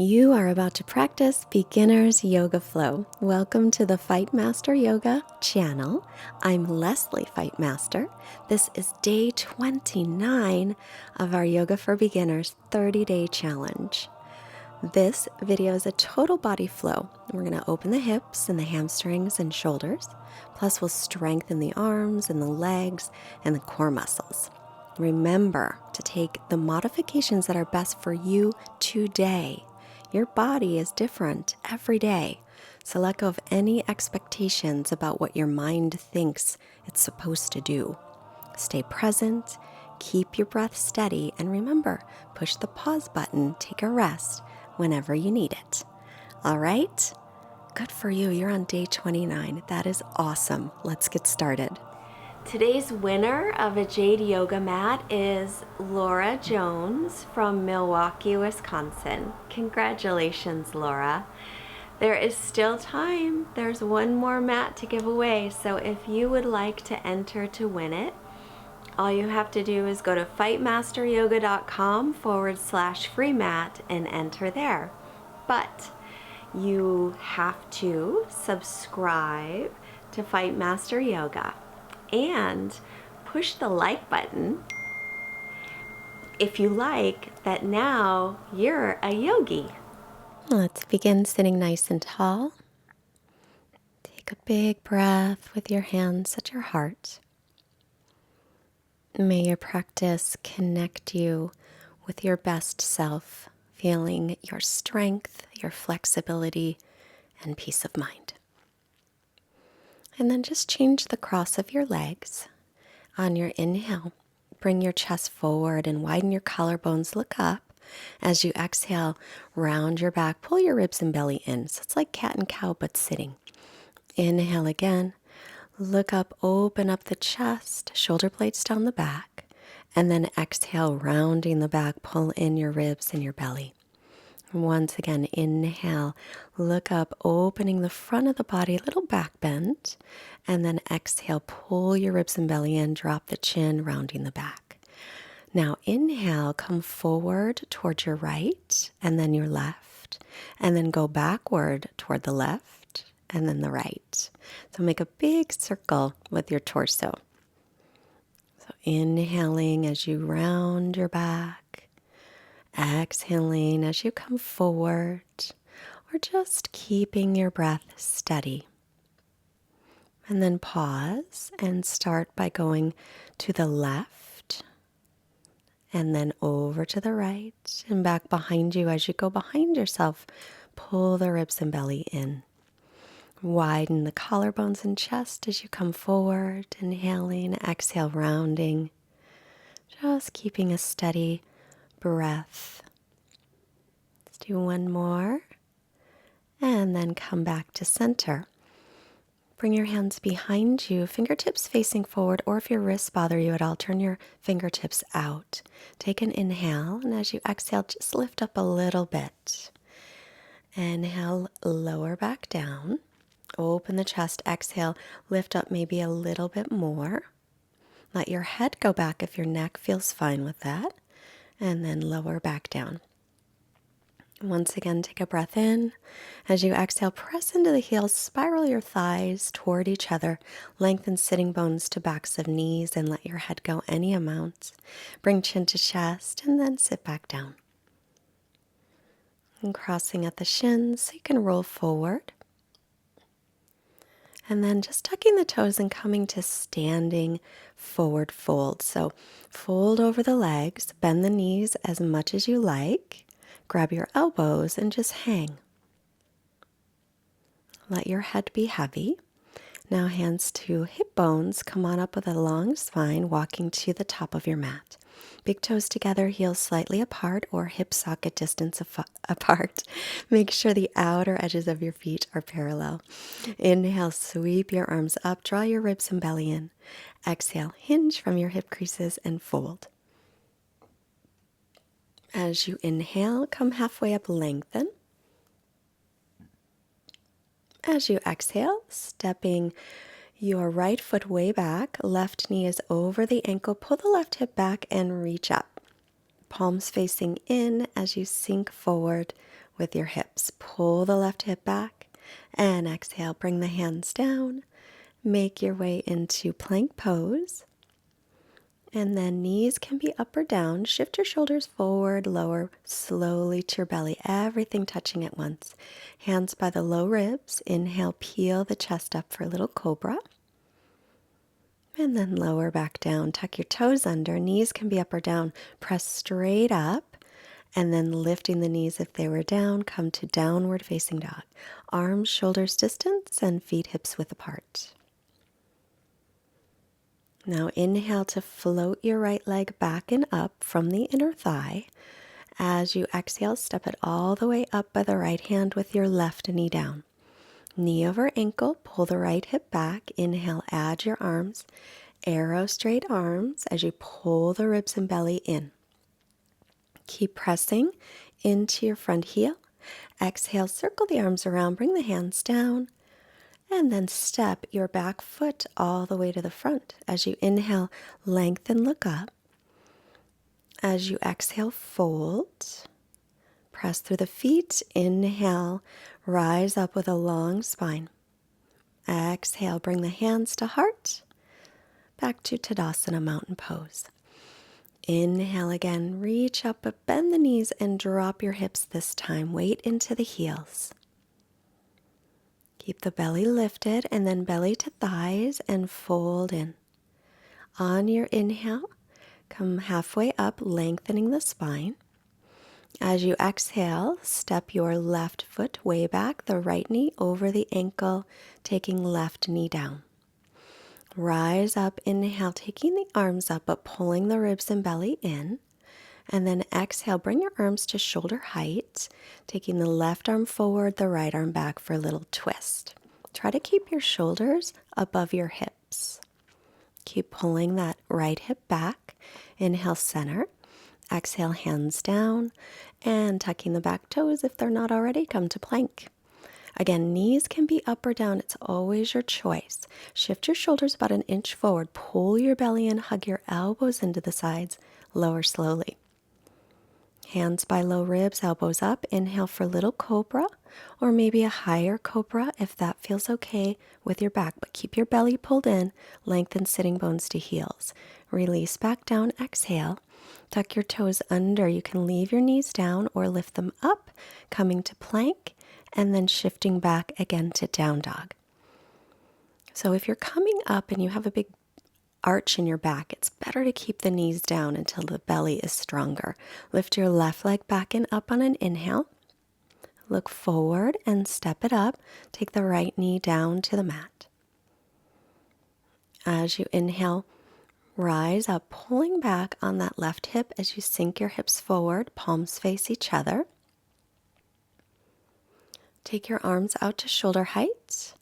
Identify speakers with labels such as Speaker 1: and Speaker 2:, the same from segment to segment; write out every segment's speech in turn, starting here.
Speaker 1: You are about to practice beginner's yoga flow. Welcome to the Fightmaster Yoga channel. I'm Lesley Fightmaster. This is day 29 of our Yoga for Beginners 30-day challenge. This video is a total body flow. We're going to open the hips and the hamstrings and shoulders. Plus, we'll strengthen the arms and the legs and the core muscles. Remember to take the modifications that are best for you today. Your body is different every day, so let go of any expectations about what your mind thinks it's supposed to do. Stay present, keep your breath steady, and remember, push the pause button, take a rest whenever you need it. All right? Good for you. You're on day 29. That is awesome. Let's get started. Today's winner of a Jade Yoga mat is Laura Jones from Milwaukee, Wisconsin. Congratulations, Laura. There is still time. There's one more mat to give away, so if you would like to enter to win it, all you have to do is go to fightmasteryoga.com/free mat and enter there. But you have to subscribe to Fightmaster Yoga and push the like button if you like that now you're a yogi. Let's begin sitting nice and tall. Take a big breath with your hands at your heart. May your practice connect you with your best self, feeling your strength, your flexibility, and peace of mind. And then just change the cross of your legs. On your inhale, bring your chest forward and widen your collarbones. Look up. As you exhale, round your back, pull your ribs and belly in. So it's like cat and cow, but sitting. Inhale again. Look up, open up the chest, shoulder blades down the back. And then exhale, rounding the back, pull in your ribs and your belly. Once again, inhale, look up, opening the front of the body, little back bend, and then exhale, pull your ribs and belly in, drop the chin, rounding the back. Now inhale, come forward towards your right, and then your left, and then go backward toward the left, and then the right. So make a big circle with your torso. So inhaling as you round your back. Exhaling as you come forward, or just keeping your breath steady. And then pause and start by going to the left, and then over to the right, and back behind you. As you go behind yourself, pull the ribs and belly in. Widen the collarbones and chest as you come forward, inhaling, exhale, rounding. Just keeping a steady breath. Let's do one more. And then come back to center. Bring your hands behind you, fingertips facing forward, or if your wrists bother you at all, turn your fingertips out. Take an inhale, and as you exhale, just lift up a little bit. Inhale, lower back down. Open the chest, exhale, lift up maybe a little bit more. Let your head go back if your neck feels fine with that. And then lower back down. Once again, take a breath in. As you exhale, press into the heels, spiral your thighs toward each other, lengthen sitting bones to backs of knees, and let your head go any amount. Bring chin to chest, and then sit back down. And crossing at the shins, so you can roll forward. And then just tucking the toes and coming to standing forward fold. So fold over the legs, bend the knees as much as you like, grab your elbows and just hang. Let your head be heavy. Now hands to hip bones, come on up with a long spine, walking to the top of your mat. Big toes together, heels slightly apart or hip socket distance apart. Make sure the outer edges of your feet are parallel. Inhale, sweep your arms up, draw your ribs and belly in. Exhale, hinge from your hip creases and fold. As you inhale, come halfway up, lengthen. As you exhale, stepping your right foot way back, left knee is over the ankle, pull the left hip back and reach up. Palms facing in as you sink forward with your hips. Pull the left hip back and exhale. Bring the hands down. Make your way into plank pose. And then knees can be up or down. Shift your shoulders forward, lower, slowly to your belly. Everything touching at once. Hands by the low ribs. Inhale, peel the chest up for a little cobra. And then lower back down. Tuck your toes under. Knees can be up or down. Press straight up. And then lifting the knees if they were down. Come to downward facing dog. Arms, shoulders distance, and feet hips width apart. Now inhale to float your right leg back and up from the inner thigh. As you exhale, step it all the way up by the right hand with your left knee down. Knee over ankle, pull the right hip back. Inhale, add your arms. Arrow straight arms as you pull the ribs and belly in. Keep pressing into your front heel. Exhale, circle the arms around, bring the hands down. And then step your back foot all the way to the front. As you inhale, lengthen, look up. As you exhale, fold. Press through the feet. Inhale, rise up with a long spine. Exhale, bring the hands to heart. Back to Tadasana, mountain pose. Inhale again, reach up, but bend the knees and drop your hips this time. Weight into the heels. Keep the belly lifted and then belly to thighs and fold in. On your inhale, come halfway up, lengthening the spine. As you exhale, step your left foot way back, the right knee over the ankle, taking left knee down. Rise up, inhale, taking the arms up, but pulling the ribs and belly in. And then exhale, bring your arms to shoulder height, taking the left arm forward, the right arm back for a little twist. Try to keep your shoulders above your hips. Keep pulling that right hip back. Inhale, center. Exhale, hands down. And tucking the back toes if they're not already, come to plank. Again, knees can be up or down. It's always your choice. Shift your shoulders about an inch forward. Pull your belly in. Hug your elbows into the sides. Lower slowly. Hands by low ribs, elbows up. Inhale for little cobra or maybe a higher cobra if that feels okay with your back. But keep your belly pulled in. Lengthen sitting bones to heels. Release back down. Exhale. Tuck your toes under. You can leave your knees down or lift them up, coming to plank, and then shifting back again to down dog. So if you're coming up and you have a big arch in your back, it's better to keep the knees down until the belly is stronger. Lift your left leg back and up on an inhale. Look forward and step it up. Take the right knee down to the mat. As you inhale, rise up, pulling back on that left hip as you sink your hips forward, palms face each other. Take your arms out to shoulder height.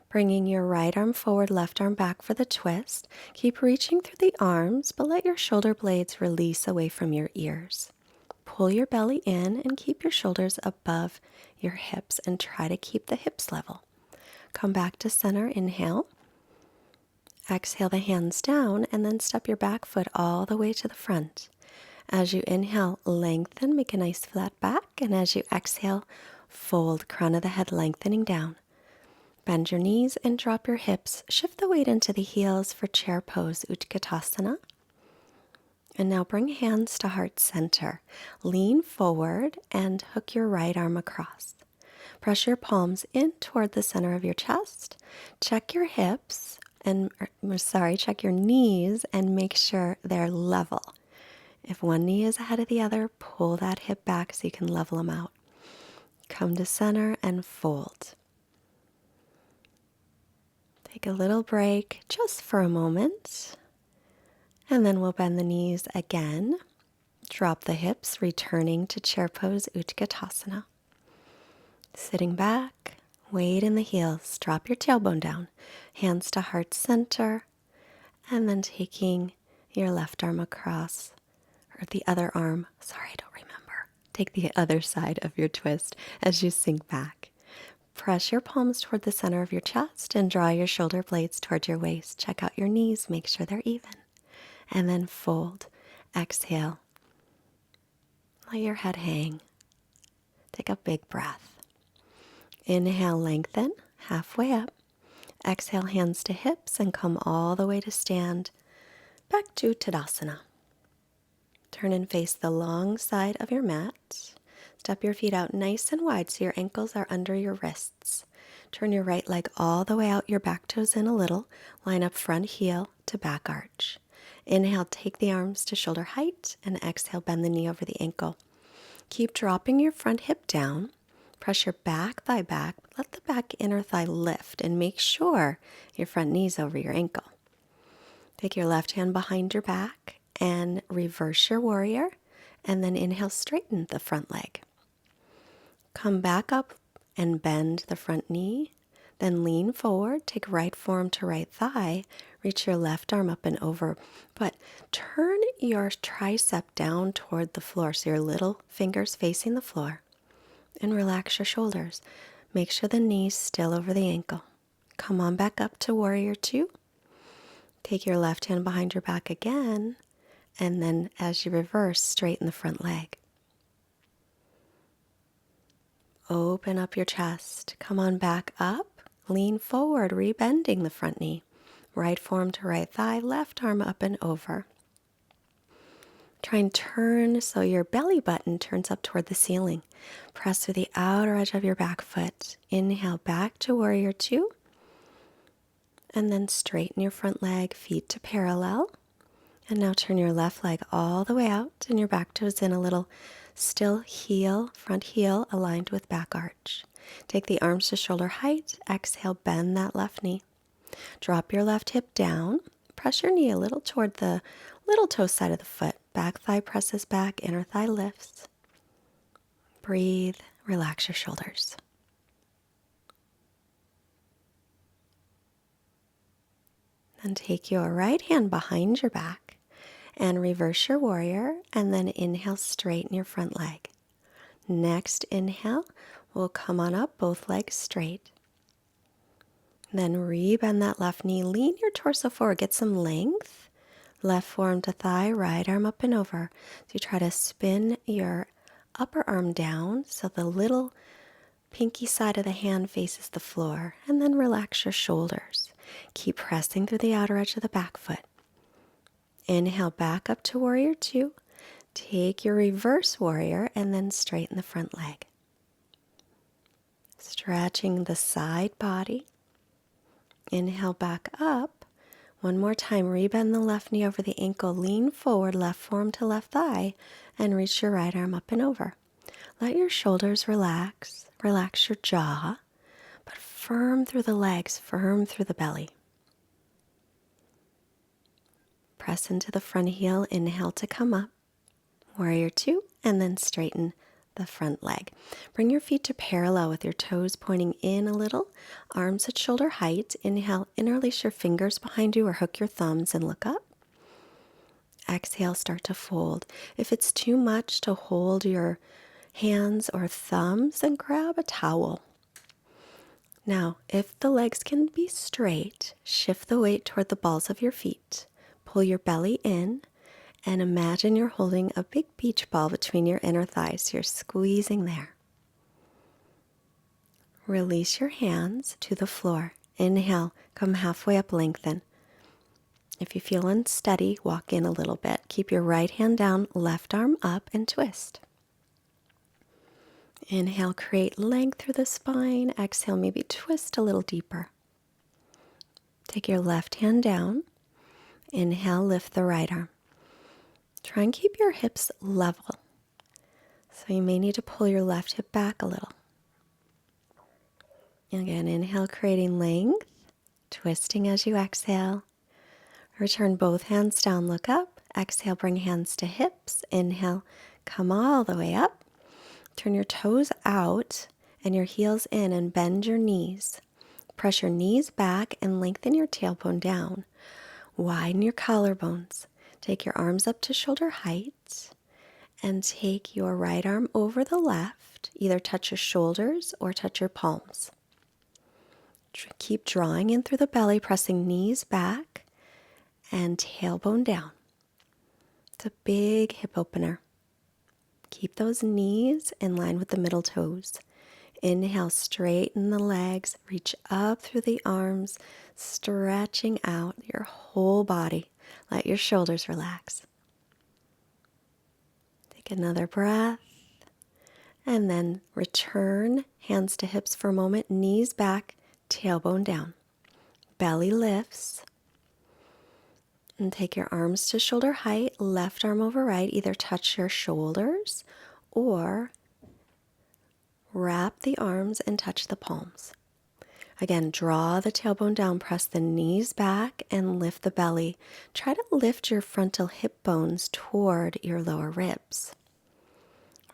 Speaker 1: Bringing your right arm forward, left arm back for the twist. Keep reaching through the arms, but let your shoulder blades release away from your ears. Pull your belly in and keep your shoulders above your hips and try to keep the hips level. Come back to center, inhale. Exhale the hands down and then step your back foot all the way to the front. As you inhale, lengthen, make a nice flat back, and as you exhale, fold, crown of the head lengthening down. Bend your knees and drop your hips. Shift the weight into the heels for chair pose, Utkatasana. And now bring hands to heart center. Lean forward and hook your right arm across. Press your palms in toward the center of your chest. Check your hips check your knees and make sure they're level. If one knee is ahead of the other, pull that hip back so you can level them out. Come to center and fold. Take a little break just for a moment, and then we'll bend the knees again. Drop the hips, returning to chair pose, Utkatasana. Sitting back, weight in the heels, drop your tailbone down, hands to heart center, and then taking your left arm across, or the other arm, I don't remember. Take the other side of your twist as you sink back. Press your palms toward the center of your chest and draw your shoulder blades toward your waist. Check out your knees, make sure they're even. And then fold, exhale. Let your head hang. Take a big breath. Inhale, lengthen, halfway up. Exhale, hands to hips and come all the way to stand. Back to Tadasana. Turn and face the long side of your mat. Step your feet out nice and wide so your ankles are under your wrists. Turn your right leg all the way out, your back toes in a little. Line up front heel to back arch. Inhale, take the arms to shoulder height, and exhale, bend the knee over the ankle. Keep dropping your front hip down. Press your back thigh back. Let the back inner thigh lift and make sure your front knee's over your ankle. Take your left hand behind your back and reverse your warrior, and then inhale, straighten the front leg. Come back up and bend the front knee, then lean forward, take right forearm to right thigh, reach your left arm up and over, but turn your tricep down toward the floor so your little fingers facing the floor, and relax your shoulders. Make sure the knee's still over the ankle. Come on back up to warrior two. Take your left hand behind your back again, and then as you reverse, straighten the front leg. Open up your chest. Come on back up. Lean forward, rebending the front knee. Right forearm to right thigh, left arm up and over. Try and turn so your belly button turns up toward the ceiling. Press through the outer edge of your back foot. Inhale back to warrior two. And then straighten your front leg, feet to parallel. And now turn your left leg all the way out and your back toes in a little. Still heel, front heel aligned with back arch. Take the arms to shoulder height. Exhale, bend that left knee. Drop your left hip down. Press your knee a little toward the little toe side of the foot. Back thigh presses back, inner thigh lifts. Breathe, relax your shoulders. Then take your right hand behind your back and reverse your warrior, and then inhale, straighten your front leg. Next inhale, we'll come on up, both legs straight. Then rebend that left knee, lean your torso forward, get some length. Left forearm to thigh, right arm up and over. So you try to spin your upper arm down so the little pinky side of the hand faces the floor, and then relax your shoulders. Keep pressing through the outer edge of the back foot. Inhale back up to warrior two. Take your reverse warrior and then straighten the front leg. Stretching the side body. Inhale back up. One more time, rebend the left knee over the ankle, lean forward, left forearm to left thigh, and reach your right arm up and over. Let your shoulders relax, relax your jaw, but firm through the legs, firm through the belly. Press into the front heel, inhale to come up, warrior two, and then straighten the front leg. Bring your feet to parallel with your toes pointing in a little, arms at shoulder height. Inhale, interlace your fingers behind you or hook your thumbs and look up. Exhale, start to fold. If it's too much to hold your hands or thumbs, then grab a towel. Now, if the legs can be straight, shift the weight toward the balls of your feet. Pull your belly in. And imagine you're holding a big beach ball between your inner thighs. You're squeezing there. Release your hands to the floor. Inhale, come halfway up, lengthen. If you feel unsteady, walk in a little bit. Keep your right hand down, left arm up, and twist. Inhale, create length through the spine. Exhale, maybe twist a little deeper. Take your left hand down. Inhale, lift the right arm. Try and keep your hips level. So you may need to pull your left hip back a little. Again, inhale, creating length, twisting as you exhale. Return both hands down, look up. Exhale, bring hands to hips. Inhale, come all the way up. Turn your toes out and your heels in and bend your knees. Press your knees back and lengthen your tailbone down. Widen your collarbones. Take your arms up to shoulder height and take your right arm over the left. Either touch your shoulders or touch your palms. Keep drawing in through the belly, pressing knees back and tailbone down. It's a big hip opener. Keep those knees in line with the middle toes. Inhale, straighten the legs, reach up through the arms, stretching out your whole body. Let your shoulders relax. Take another breath, and then return hands to hips for a moment, knees back, tailbone down. Belly lifts. And take your arms to shoulder height, left arm over right. Either touch your shoulders or wrap the arms and touch the palms. Again, draw the tailbone down, press the knees back, and lift the belly. Try to lift your frontal hip bones toward your lower ribs.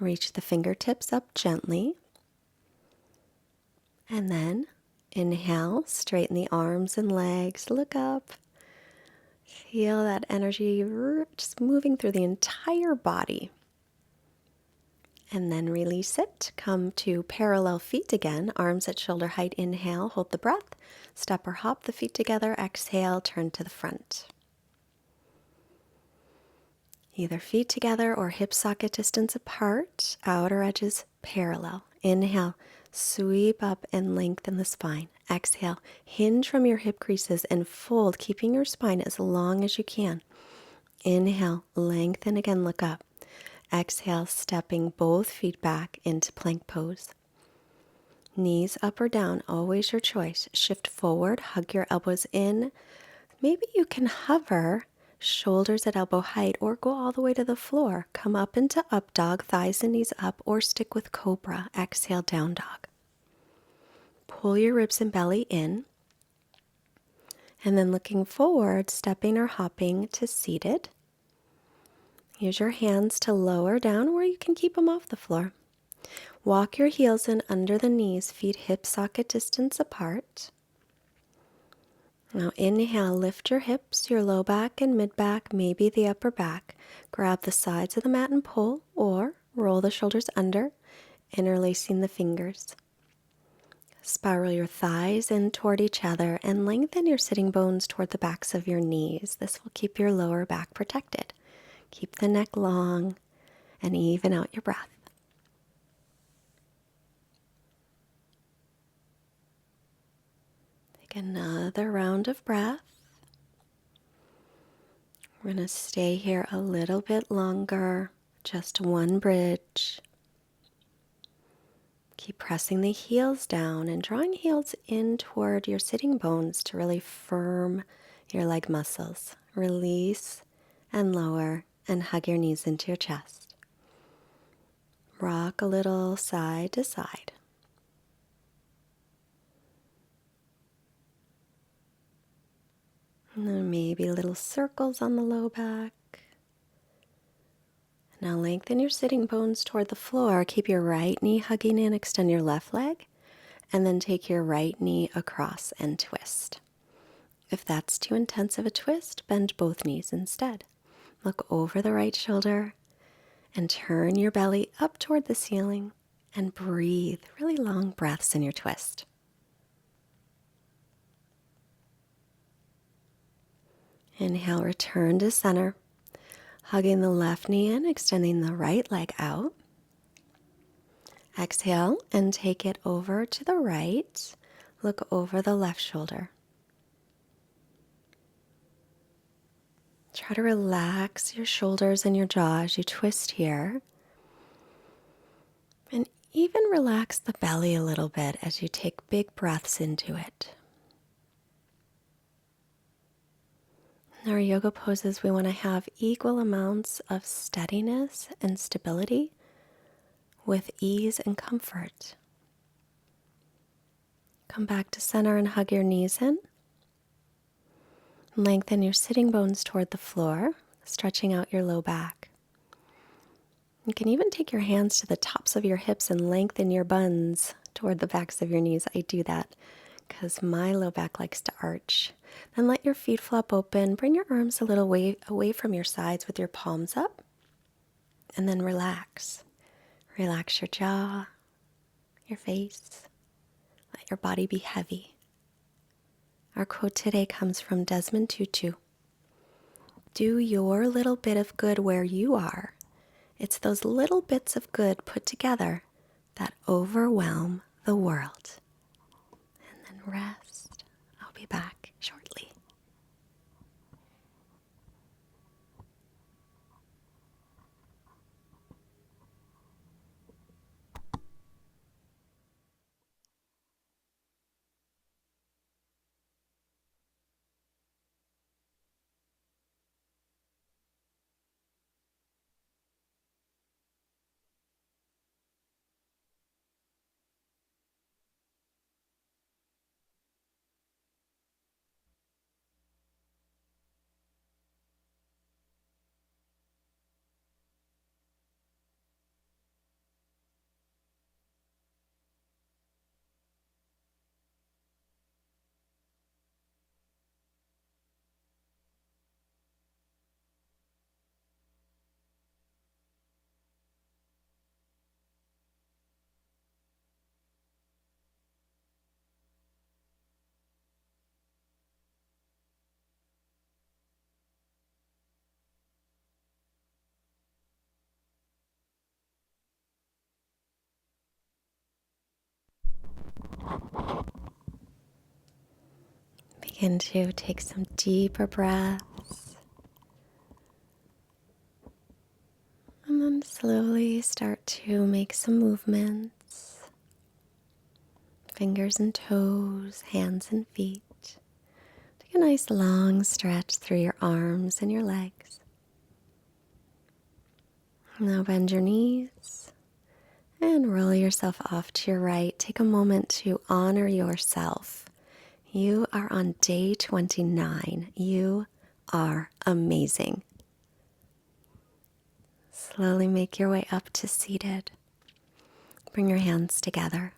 Speaker 1: Reach the fingertips up gently. And then inhale, straighten the arms and legs, look up. Feel that energy just moving through the entire body. And then release it. Come to parallel feet again, arms at shoulder height. Inhale, hold the breath. Step or hop the feet together. Exhale, turn to the front. Either feet together or hip socket distance apart, outer edges parallel. Inhale, sweep up and lengthen the spine. Exhale, hinge from your hip creases and fold, keeping your spine as long as you can. Inhale, lengthen again, look up. Exhale, stepping both feet back into plank pose. Knees up or down, always your choice. Shift forward, hug your elbows in. Maybe you can hover, shoulders at elbow height, or go all the way to the floor. Come up into up dog, thighs and knees up, or stick with cobra. Exhale, down dog. Pull your ribs and belly in. And then looking forward, stepping or hopping to seated. Use your hands to lower down, or you can keep them off the floor. Walk your heels in under the knees, feet hip socket distance apart. Now inhale, lift your hips, your low back and mid back, maybe the upper back. Grab the sides of the mat and pull, or roll the shoulders under, interlacing the fingers. Spiral your thighs in toward each other and lengthen your sitting bones toward the backs of your knees. This will keep your lower back protected. Keep the neck long and even out your breath. Take another round of breath. We're going to stay here a little bit longer, just one bridge. Keep pressing the heels down and drawing heels in toward your sitting bones to really firm your leg muscles. Release and lower and hug your knees into your chest. Rock a little side to side. And then maybe little circles on the low back. Now lengthen your sitting bones toward the floor. Keep your right knee hugging in, extend your left leg, and then take your right knee across and twist. If that's too intense of a twist, bend both knees instead. Look over the right shoulder and turn your belly up toward the ceiling and breathe really long breaths in your twist. Inhale, return to center, hugging the left knee in, extending the right leg out. Exhale and take it over to the right. Look over the left shoulder. Try to relax your shoulders and your jaw as you twist here. And even relax the belly a little bit as you take big breaths into it. In our yoga poses, we want to have equal amounts of steadiness and stability with ease and comfort. Come back to center and hug your knees in. Lengthen your sitting bones toward the floor, stretching out your low back. You can even take your hands to the tops of your hips and lengthen your buns toward the backs of your knees. I do that because my low back likes to arch. Then let your feet flop open. Bring your arms a little way away from your sides with your palms up. And then relax. Relax your jaw, your face. Let your body be heavy. Our quote today comes from Desmond Tutu. Do your little bit of good where you are, It's those little bits of good put together that overwhelm the world. And then rest. I'll be back shortly. Begin to take some deeper breaths. And then slowly start to make some movements. Fingers and toes, hands and feet. Take a nice long stretch through your arms and your legs. Now bend your knees and roll yourself off to your right. Take a moment to honor yourself. You are on day 29. You are amazing. Slowly make your way up to seated. Bring your hands together.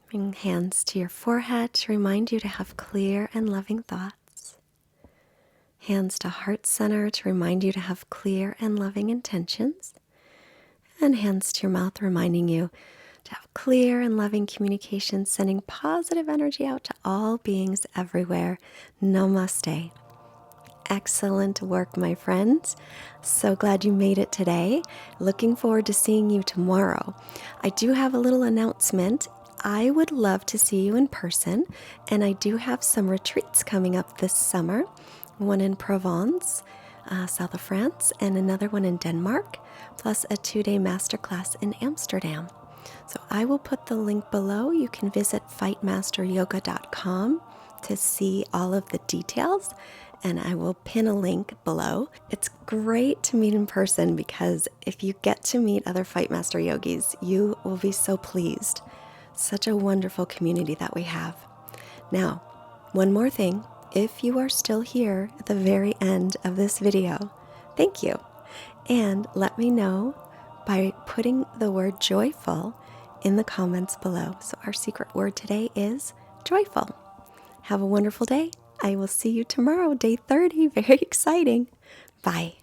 Speaker 1: Bring hands to your forehead to remind you to have clear and loving thoughts. Hands to heart center to remind you to have clear and loving intentions. And hands to your mouth reminding you to have clear and loving communication, sending positive energy out to all beings everywhere. Namaste. Excellent work, my friends. So glad you made it today. Looking forward to seeing you tomorrow. I do have a little announcement. I would love to see you in person, and I do have some retreats coming up this summer. One in Provence, south of France, and another one in Denmark, plus a 2-day masterclass in Amsterdam. So I will put the link below. You can visit fightmasteryoga.com to see all of the details, and I will pin a link below. It's great to meet in person because if you get to meet other Fightmaster yogis, you will be so pleased. Such a wonderful community that we have. Now, one more thing. If you are still here at the very end of this video, thank you. And let me know by putting the word joyful in the comments below. So our secret word today is joyful. Have a wonderful day. I will see you tomorrow, day 30. Very exciting. Bye.